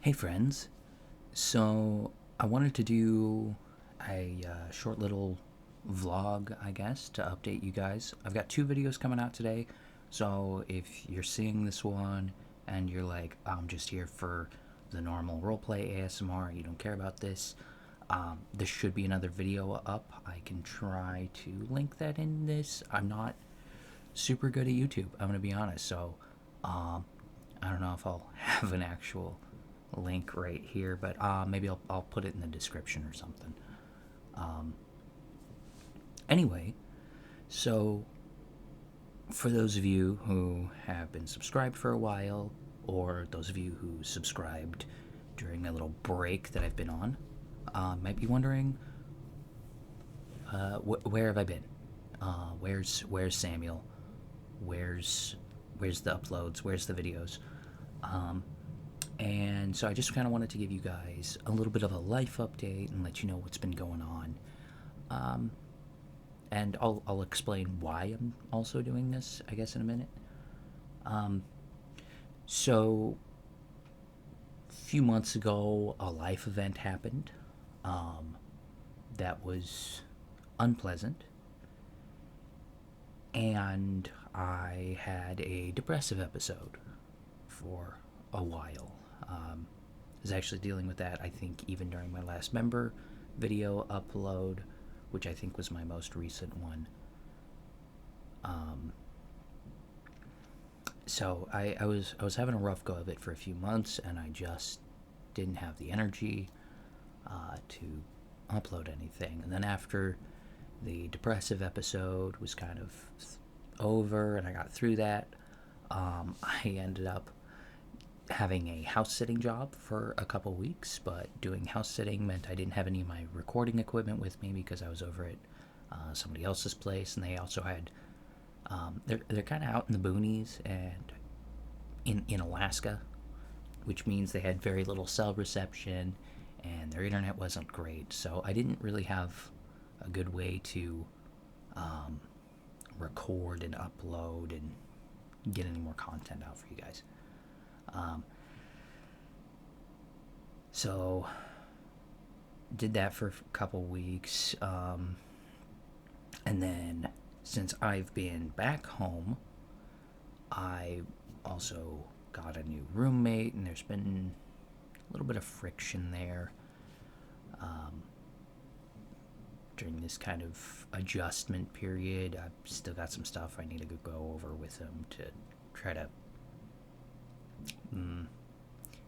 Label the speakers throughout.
Speaker 1: Hey friends, so I wanted to do a short little vlog, I guess, to update you guys. I've got two videos coming out today, so if you're seeing this one and you're like, I'm just here for the normal roleplay ASMR, you don't care about this, there should be another video up. I can try to link that in this. I'm not super good at YouTube, I'm going to be honest, so I don't know if I'll have an actual link right here, but maybe I'll put it in the description or something. Anyway, so for those of you who have been subscribed for a while, or those of you who subscribed during my little break that I've been on, might be wondering, where have I been? Where's Samuel? Where's the uploads? Where's the videos? And so I just kind of wanted to give you guys a little bit of a life update and let you know what's been going on. And I'll explain why I'm also doing this, I guess, in a minute. So, a few months ago, a life event happened that was unpleasant. And I had a depressive episode for a while. I was actually dealing with that, I think, even during my last member video upload, which I think was my most recent one. So I was having a rough go of it for a few months, and I just didn't have the energy to upload anything. And then after the depressive episode was kind of over, and I got through that, I ended up having a house sitting job for a couple weeks, but doing house sitting meant I didn't have any of my recording equipment with me because I was over at somebody else's place, and they also had they're kind of out in the boonies and in Alaska, which means they had very little cell reception and their internet wasn't great, so I didn't really have a good way to record and upload and get any more content out for you guys. So did that for a couple weeks, and then since I've been back home, I also got a new roommate, and there's been a little bit of friction there during this kind of adjustment period. I've still got some stuff I need to go over with him to try to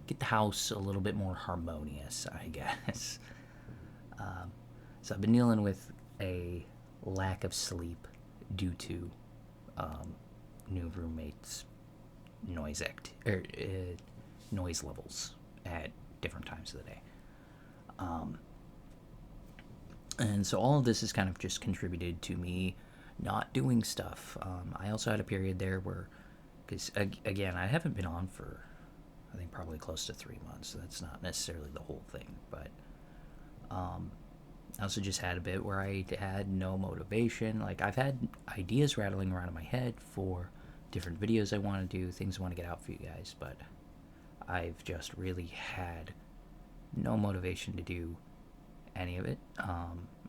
Speaker 1: get the house a little bit more harmonious, I guess. So I've been dealing with a lack of sleep due to new roommates' noise levels at different times of the day. And so all of this has kind of just contributed to me not doing stuff. I also had a period there where, because again, I haven't been on for, I think, probably close to 3 months. So that's not necessarily the whole thing, but I also just had a bit where I had no motivation. Like, I've had ideas rattling around in my head for different videos I want to do, things I want to get out for you guys, but I've just really had no motivation to do any of it.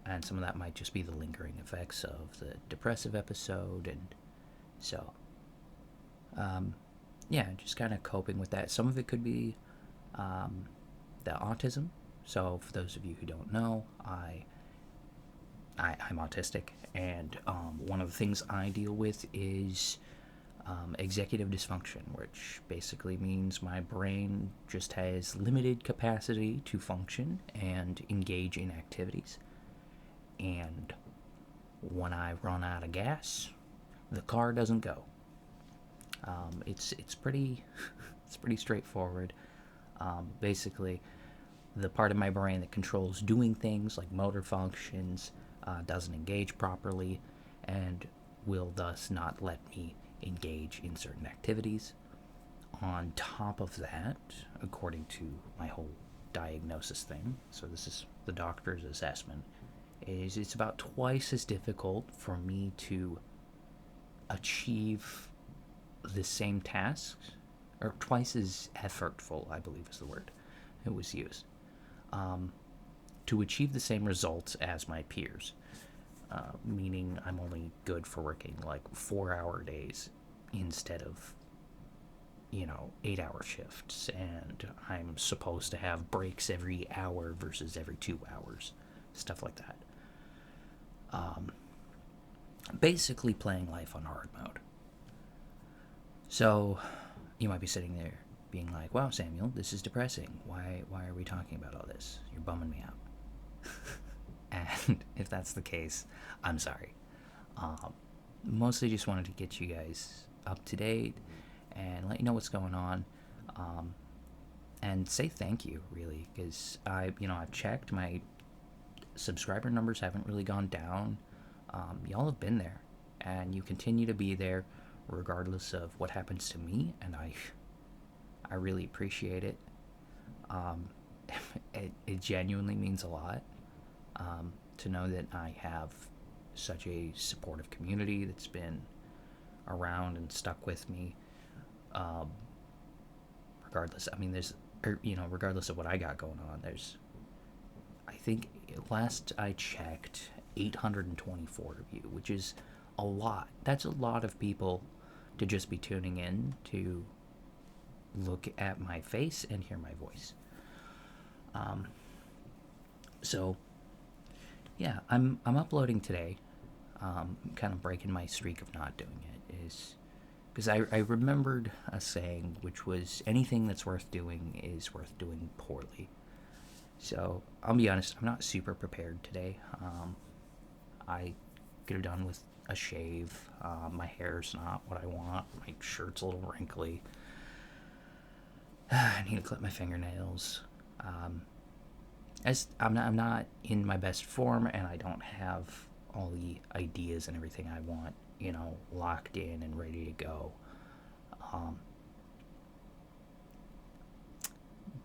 Speaker 1: And some of that might just be the lingering effects of the depressive episode, and so yeah, just kind of coping with that. Some of it could be the autism. So for those of you who don't know, I'm autistic, and one of the things I deal with is executive dysfunction, which basically means my brain just has limited capacity to function and engage in activities. And when I run out of gas, the car doesn't go. It's pretty it's pretty straightforward. Basically, the part of my brain that controls doing things like motor functions doesn't engage properly, and will thus not let me engage in certain activities. On top of that, according to my whole diagnosis thing, so this is the doctor's assessment, is it's about twice as difficult for me to achieve the same tasks, or twice as effortful, I believe is the word, it was used. To achieve the same results as my peers, meaning I'm only good for working like 4-hour days instead of 8-hour shifts, and I'm supposed to have breaks every hour versus every 2 hours, stuff like that. Basically playing life on hard mode. So you might be sitting there being like, wow, Samuel, this is depressing. Why are we talking about all this? You're bumming me out. And if that's the case, I'm sorry. Mostly just wanted to get you guys up to date and let you know what's going on, and say thank you, really, because I've checked, my subscriber numbers haven't really gone down. Y'all have been there, and you continue to be there regardless of what happens to me, and I really appreciate it. It genuinely means a lot, to know that I have such a supportive community that's been around and stuck with me, regardless. I mean, regardless of what I got going on, I think last I checked, 824 of you, which is a lot. That's a lot of people to just be tuning in to look at my face and hear my voice. So yeah, I'm uploading today. Kind of breaking my streak of not doing it is because I remembered a saying, which was, anything that's worth doing is worth doing poorly. So I'll be honest, I'm not super prepared today. I could have done with a shave. My hair's not what I want. My shirt's a little wrinkly. I need to clip my fingernails. As I'm not in my best form, and I don't have all the ideas and everything I want, locked in and ready to go.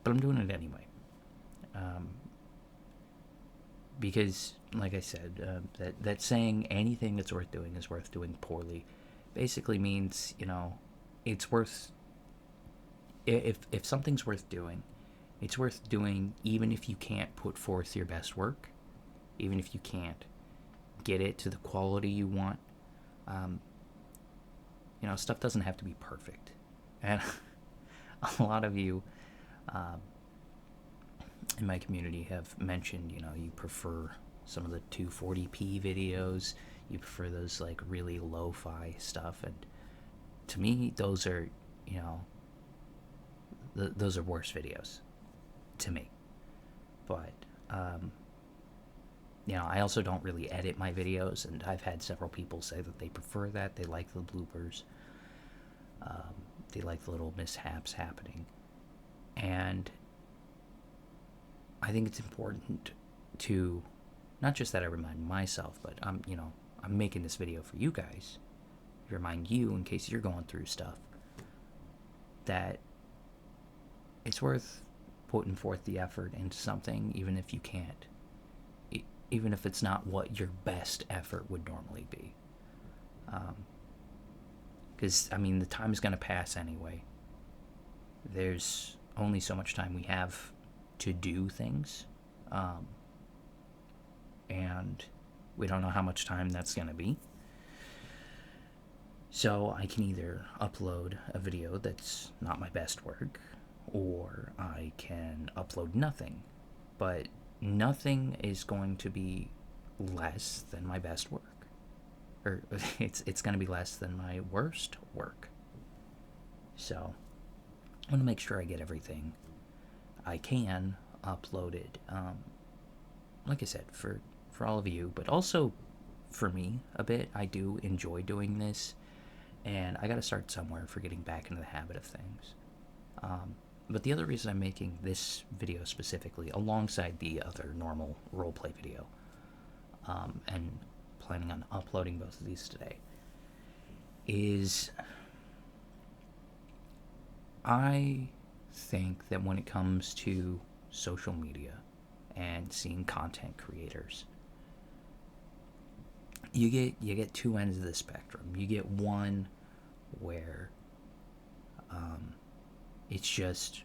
Speaker 1: But I'm doing it anyway. Because, like I said, that saying, anything that's worth doing is worth doing poorly, basically means, it's worth, if something's worth doing, it's worth doing even if you can't put forth your best work, even if you can't get it to the quality you want. Stuff doesn't have to be perfect. And a lot of you in my community have mentioned, you prefer some of the 240p videos, you prefer those like really lo-fi stuff, and to me, those are, those are worse videos to me. But I also don't really edit my videos, and I've had several people say that they prefer that. They like the bloopers. They like the little mishaps happening. And I think it's important to, not just that I remind myself, but I'm making this video for you guys, to remind you, in case you're going through stuff, that it's worth putting forth the effort into something, even if you can't. Even if it's not what your best effort would normally be. Because, the time is going to pass anyway. There's only so much time we have to do things. And we don't know how much time that's going to be. So I can either upload a video that's not my best work, or I can upload nothing. But nothing is going to be less than my best work. Or it's going to be less than my worst work. So I want to make sure I get everything I can uploaded. Like I said, for all of you, but also for me a bit. I do enjoy doing this, and I got to start somewhere for getting back into the habit of things. But the other reason I'm making this video specifically, alongside the other normal roleplay video, and planning on uploading both of these today, is I think that when it comes to social media and seeing content creators, you get two ends of the spectrum. You get one where it's just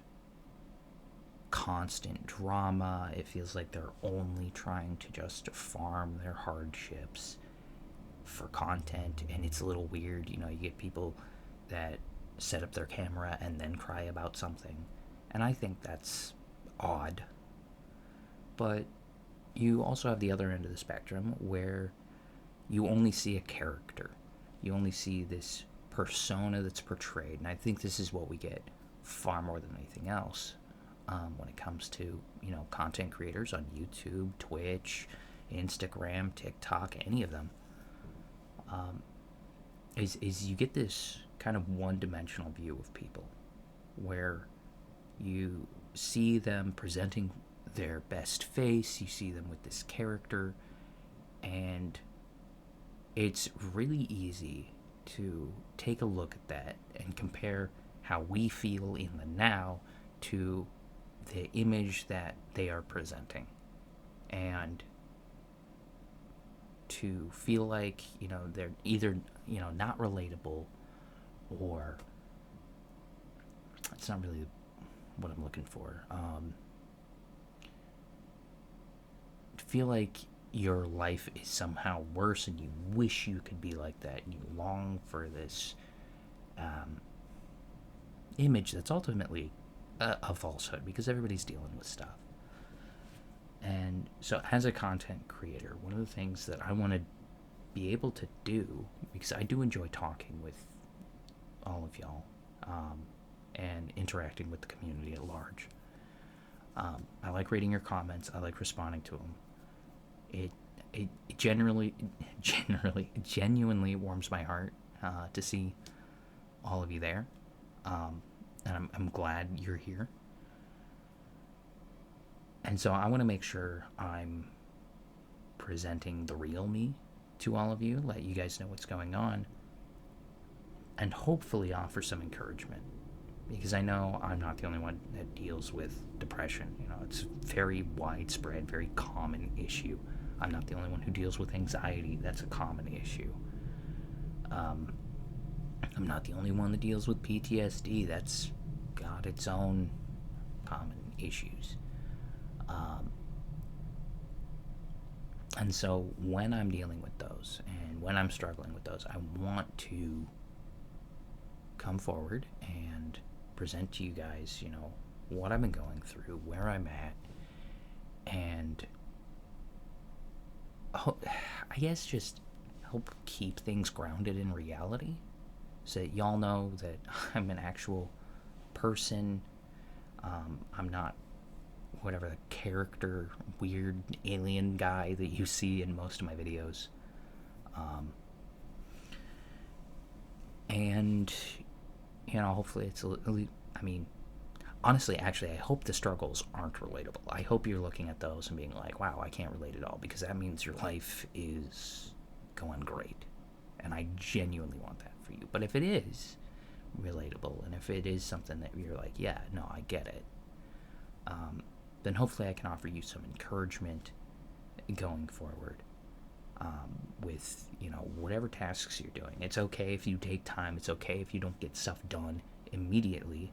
Speaker 1: constant drama. It feels like they're only trying to just farm their hardships for content, and it's a little weird. You know, you get people that set up their camera and then cry about something, and I think that's odd. But you also have the other end of the spectrum where you only see a character. You only see this persona that's portrayed, and I think this is what we get far more than anything else when it comes to, you know, content creators on YouTube, Twitch, Instagram, TikTok, any of them. Is you get this kind of one-dimensional view of people where you see them presenting their best face, you see them with this character, and it's really easy to take a look at that and compare how we feel in the now to the image that they are presenting, and to feel like, you know, they're either, you know, not relatable, or it's not really what I'm looking for. Feel like your life is somehow worse and you wish you could be like that, and you long for this image that's ultimately a falsehood, because everybody's dealing with stuff. And so as a content creator, one of the things that I want to be able to do, because I do enjoy talking with all of y'all, and interacting with the community at large. I like reading your comments. I like responding to them. It genuinely warms my heart to see all of you there, and I'm glad you're here. And so I want to make sure I'm presenting the real me to all of you, let you guys know what's going on, and hopefully offer some encouragement. Because I know I'm not the only one that deals with depression. You know, it's very widespread, very common issue. I'm not the only one who deals with anxiety. That's a common issue. I'm not the only one that deals with PTSD. That's got its own common issues. And so when I'm dealing with those, and when I'm struggling with those, I want to come forward and present to you guys, you know, what I've been going through, where I'm at, and I guess just help keep things grounded in reality, so that y'all know that I'm an actual person. I'm not whatever the character, weird alien guy that you see in most of my videos. And, you know, hopefully it's I mean, honestly, actually, I hope the struggles aren't relatable. I hope you're looking at those and being like, wow, I can't relate at all, because that means your life is going great. And I genuinely want that for you. But if it is relatable, and if it is something that you're like, yeah, no, I get it, then hopefully I can offer you some encouragement going forward, with, you know, whatever tasks you're doing. It's okay if you take time. It's okay if you don't get stuff done immediately.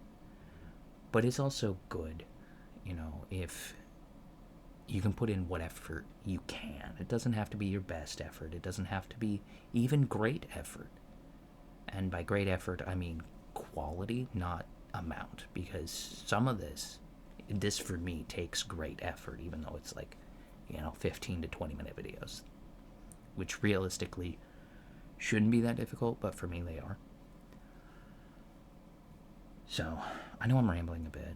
Speaker 1: But it's also good, you know, if you can put in what effort you can. It doesn't have to be your best effort. It doesn't have to be even great effort. And by great effort, I mean quality, not amount. Because some of this for me takes great effort, even though it's like, you know, 15 to 20 minute videos, which realistically shouldn't be that difficult, but for me they are. So I know I'm rambling a bit,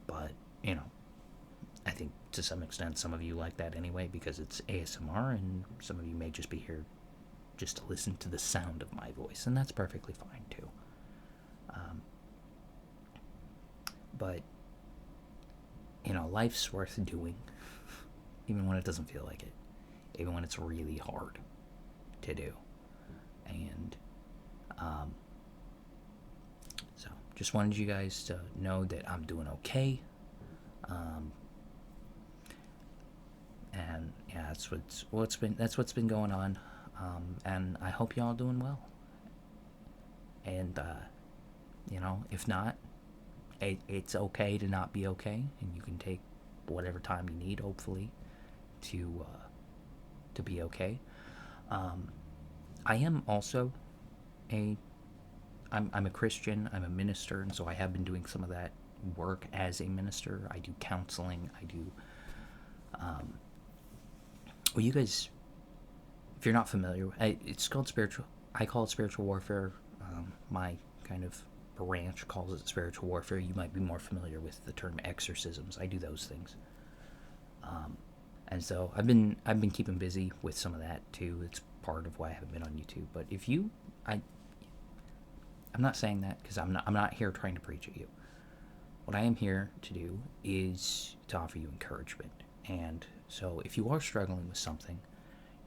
Speaker 1: but, you know, I think to some extent some of you like that anyway, because it's ASMR, and some of you may just be here just to listen to the sound of my voice, and that's perfectly fine too. But, you know, life's worth doing, even when it doesn't feel like it, even when it's really hard to do. And so just wanted you guys to know that I'm doing okay. And yeah, that's what's been going on. And I hope y'all doing well. And you know, if not, it's okay to not be okay, and you can take whatever time you need, hopefully, to be okay. I am also a I'm a Christian. I'm a minister, and so I have been doing some of that work as a minister. I do counseling. I do. Well, you guys, if you're not familiar, it's called spiritual. I call it spiritual warfare. My kind of branch calls it spiritual warfare. You might be more familiar with the term exorcisms. I do those things, and so I've been keeping busy with some of that too. It's part of why I haven't been on YouTube. But if you, I'm not saying that because I'm not here trying to preach at you. What I am here to do is to offer you encouragement. And so if you are struggling with something,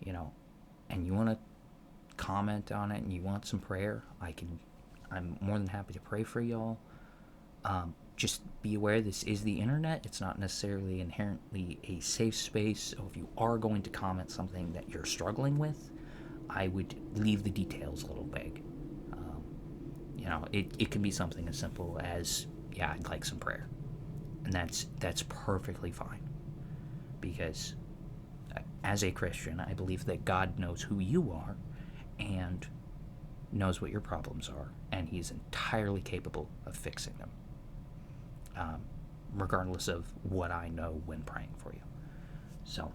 Speaker 1: and you want to comment on it and you want some prayer, I'm more than happy to pray for y'all. Just be aware this is the internet. It's not necessarily inherently a safe space. So if you are going to comment something that you're struggling with, I would leave the details a little vague. It can be something as simple as, yeah, I'd like some prayer. And that's perfectly fine. Because as a Christian, I believe that God knows who you are and knows what your problems are, and He's entirely capable of fixing them, regardless of what I know when praying for you. So,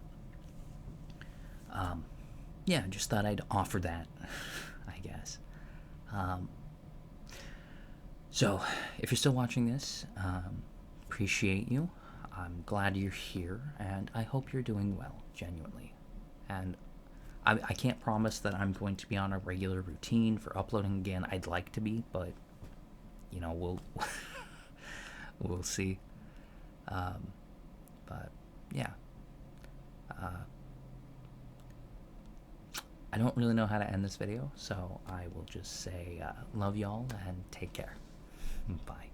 Speaker 1: yeah, just thought I'd offer that, I guess. So, if you're still watching this, appreciate you. I'm glad you're here, and I hope you're doing well, genuinely. And I can't promise that I'm going to be on a regular routine for uploading again. I'd like to be, but, we'll we'll see. But, yeah. I don't really know how to end this video, so I will just say love y'all and take care. Bye.